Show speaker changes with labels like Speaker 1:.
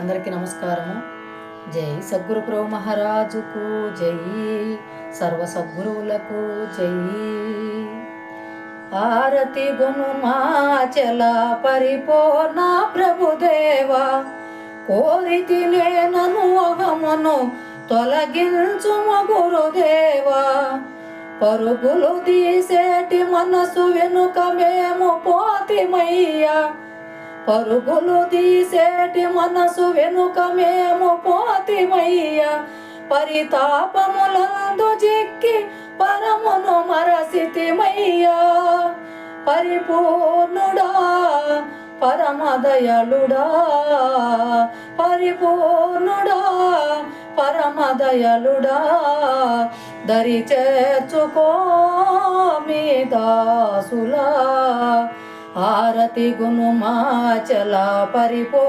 Speaker 1: అందరికీ నమస్కారము. జై సద్గురు ప్రభు మహారాజుకు జై, సర్వ సద్గురువులకు జై. ఆరతి గుణమాచల పరిపూర్ణ ప్రభుదేవా, కోరితి నేనను అహమును తొలగించుము గురుదేవా. పరుగులు తీసేటి మనసు వెనుక మేము పోతిమయ్యా, పరుగులు తీసేటి మనసు వెనుక మేము పోతిమయ్యా. పరితాపములందు చిక్కి పరమును మరసితిమయ్యా. పరిపూర్ణుడా పరమదయాళుడా, పరిపూర్ణుడా పరమదయాళుడా, దరి చేర్చుకో మీ దాసులా. ఆరతి గుణమాచల పరిపూర్ణ